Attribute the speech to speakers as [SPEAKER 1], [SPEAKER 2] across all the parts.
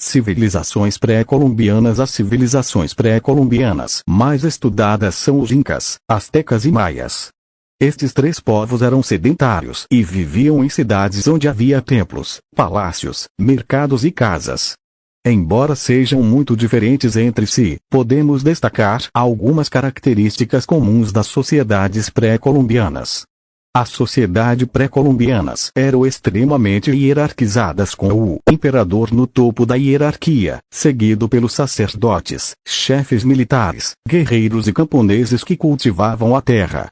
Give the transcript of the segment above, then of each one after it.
[SPEAKER 1] Civilizações pré-colombianas. As civilizações pré-colombianas mais estudadas são os incas, astecas e maias. Estes três povos eram sedentários e viviam em cidades onde havia templos, palácios, mercados e casas. Embora sejam muito diferentes entre si, podemos destacar algumas características comuns das sociedades pré-colombianas. As sociedades pré-colombianas eram extremamente hierarquizadas, com o imperador no topo da hierarquia, seguido pelos sacerdotes, chefes militares, guerreiros e camponeses que cultivavam a terra.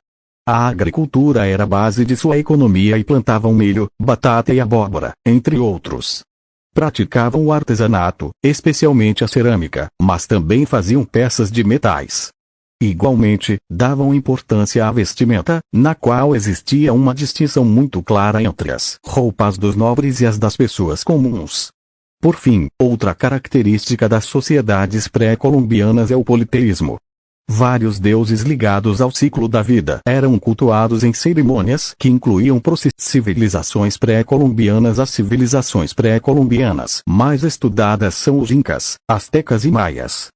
[SPEAKER 1] A agricultura era a base de sua economia e plantavam milho, batata e abóbora, entre outros. Praticavam o artesanato, especialmente a cerâmica, mas também faziam peças de metais. Igualmente, davam importância à vestimenta, na qual existia uma distinção muito clara entre as roupas dos nobres e as das pessoas comuns. Por fim, outra característica das sociedades pré-colombianas é o politeísmo. Vários deuses ligados ao ciclo da vida eram cultuados em cerimônias que incluíam civilizações pré-colombianas. As civilizações pré-colombianas mais estudadas são os incas, astecas e maias.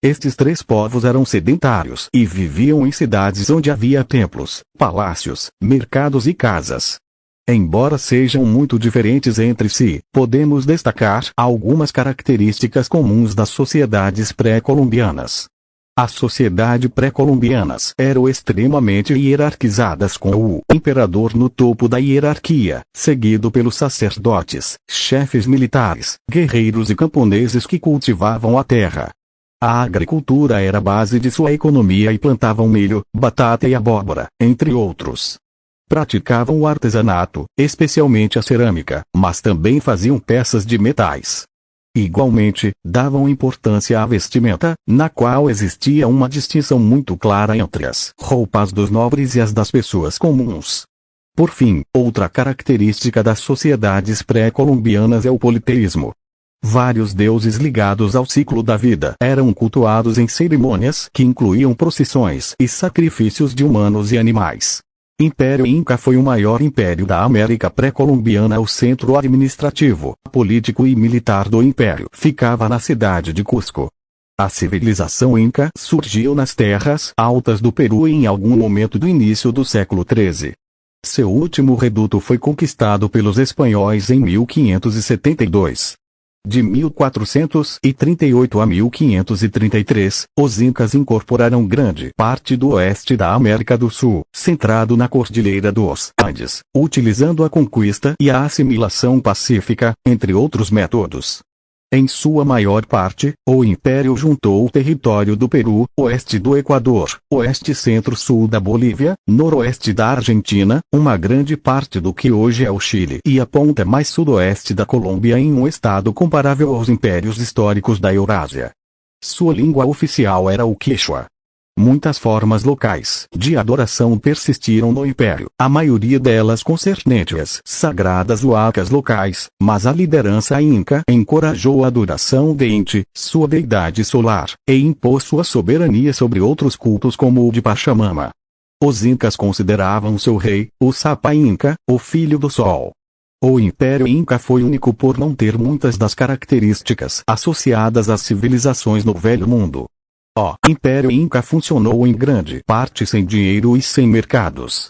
[SPEAKER 1] Estes três povos eram sedentários e viviam em cidades onde havia templos, palácios, mercados e casas. Embora sejam muito diferentes entre si, podemos destacar algumas características comuns das sociedades pré-colombianas. As sociedades pré-colombianas eram extremamente hierarquizadas, com o imperador no topo da hierarquia, seguido pelos sacerdotes, chefes militares, guerreiros e camponeses que cultivavam a terra. A agricultura era a base de sua economia e plantavam milho, batata e abóbora, entre outros. Praticavam o artesanato, especialmente a cerâmica, mas também faziam peças de metais. Igualmente, davam importância à vestimenta, na qual existia uma distinção muito clara entre as roupas dos nobres e as das pessoas comuns. Por fim, outra característica das sociedades pré-colombianas é o politeísmo. Vários deuses ligados ao ciclo da vida eram cultuados em cerimônias que incluíam procissões e sacrifícios de humanos e animais. Império Inca foi o maior império da América pré-colombiana. O centro administrativo, político e militar do império ficava na cidade de Cusco. A civilização Inca surgiu nas terras altas do Peru em algum momento do início do século XIII. Seu último reduto foi conquistado pelos espanhóis em 1572. De 1438 a 1533, os Incas incorporaram grande parte do oeste da América do Sul, centrado na Cordilheira dos Andes, utilizando a conquista e a assimilação pacífica, entre outros métodos. Em sua maior parte, o Império juntou o território do Peru, oeste do Equador, oeste centro-sul da Bolívia, noroeste da Argentina, uma grande parte do que hoje é o Chile e a ponta mais sudoeste da Colômbia em um estado comparável aos impérios históricos da Eurásia. Sua língua oficial era o Quechua. Muitas formas locais de adoração persistiram no Império, a maioria delas concernentes sagradas huacas locais, mas a liderança inca encorajou a adoração de Inti, sua deidade solar, e impôs sua soberania sobre outros cultos como o de Pachamama. Os incas consideravam seu rei, o Sapa Inca, o filho do sol. O Império Inca foi único por não ter muitas das características associadas às civilizações no Velho Mundo. O Império Inca funcionou em grande parte sem dinheiro e sem mercados.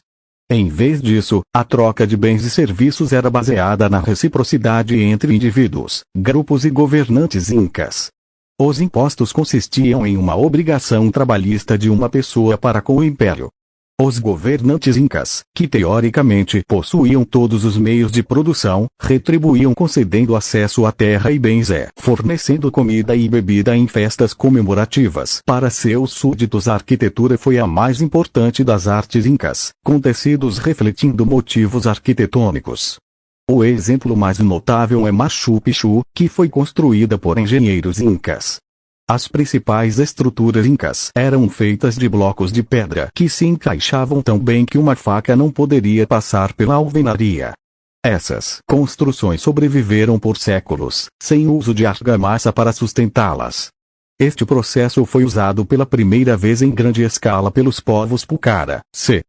[SPEAKER 1] Em vez disso, a troca de bens e serviços era baseada na reciprocidade entre indivíduos, grupos e governantes incas. Os impostos consistiam em uma obrigação trabalhista de uma pessoa para com o império. Os governantes incas, que teoricamente possuíam todos os meios de produção, retribuíam concedendo acesso à terra e bens e fornecendo comida e bebida em festas comemorativas. Para seus súditos, a arquitetura foi a mais importante das artes incas, com tecidos refletindo motivos arquitetônicos. O exemplo mais notável é Machu Picchu, que foi construída por engenheiros incas. As principais estruturas incas eram feitas de blocos de pedra que se encaixavam tão bem que uma faca não poderia passar pela alvenaria. Essas construções sobreviveram por séculos, sem uso de argamassa para sustentá-las. Este processo foi usado pela primeira vez em grande escala pelos povos Pucara, c.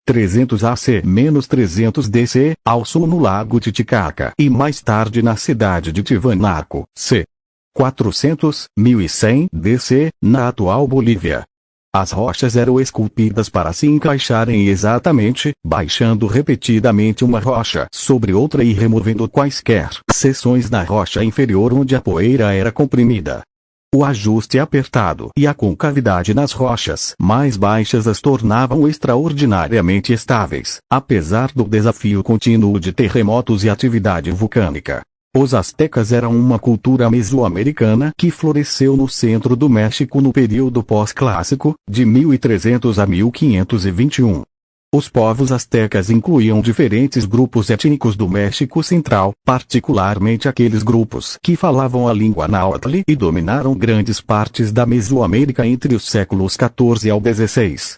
[SPEAKER 1] 300 AC-300 DC, ao sul no lago Titicaca e mais tarde na cidade de Tiwanaku, c. 400-1100 DC, na atual Bolívia. As rochas eram esculpidas para se encaixarem exatamente, baixando repetidamente uma rocha sobre outra e removendo quaisquer seções na rocha inferior onde a poeira era comprimida. O ajuste apertado e a concavidade nas rochas mais baixas as tornavam extraordinariamente estáveis, apesar do desafio contínuo de terremotos e atividade vulcânica. Os astecas eram uma cultura mesoamericana que floresceu no centro do México no período pós-clássico, de 1300 a 1521. Os povos astecas incluíam diferentes grupos étnicos do México Central, particularmente aqueles grupos que falavam a língua náhuatl e dominaram grandes partes da Mesoamérica entre os séculos XIV ao XVI.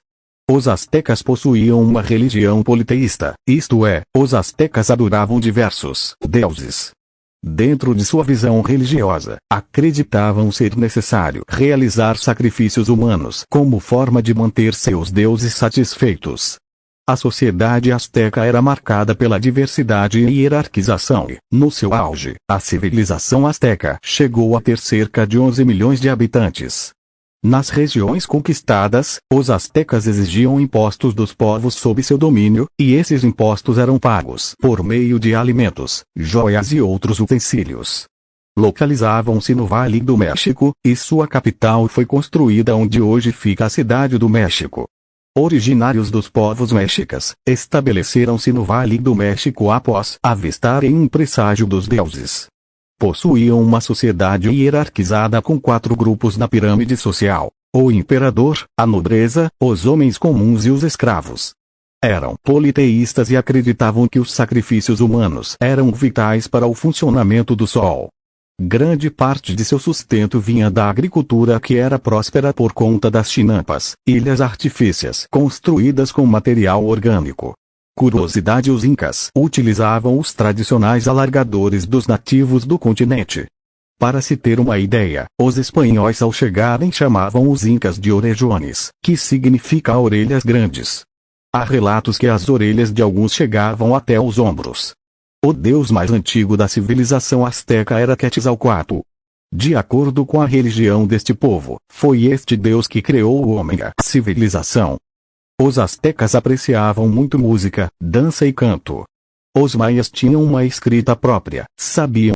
[SPEAKER 1] Os astecas possuíam uma religião politeísta, isto é, os astecas adoravam diversos deuses. Dentro de sua visão religiosa, acreditavam ser necessário realizar sacrifícios humanos como forma de manter seus deuses satisfeitos. A sociedade asteca era marcada pela diversidade e hierarquização e, no seu auge, a civilização asteca chegou a ter cerca de 11 milhões de habitantes. Nas regiões conquistadas, os astecas exigiam impostos dos povos sob seu domínio, e esses impostos eram pagos por meio de alimentos, joias e outros utensílios. Localizavam-se no Vale do México, e sua capital foi construída onde hoje fica a Cidade do México. Originários dos povos mexicas, estabeleceram-se no Vale do México após avistarem um presságio dos deuses. Possuíam uma sociedade hierarquizada com 4 grupos na pirâmide social: o imperador, a nobreza, os homens comuns e os escravos. Eram politeístas e acreditavam que os sacrifícios humanos eram vitais para o funcionamento do sol. Grande parte de seu sustento vinha da agricultura que era próspera por conta das chinampas, ilhas artifícias construídas com material orgânico. Curiosidade: os incas utilizavam os tradicionais alargadores dos nativos do continente. Para se ter uma ideia, os espanhóis ao chegarem chamavam os incas de orejones, que significa orelhas grandes. Há relatos que as orelhas de alguns chegavam até os ombros. O deus mais antigo da civilização asteca era Quetzalcoatl. De acordo com a religião deste povo, foi este deus que criou o homem, a civilização. Os astecas apreciavam muito música, dança e canto. Os maias tinham uma escrita própria, sabiam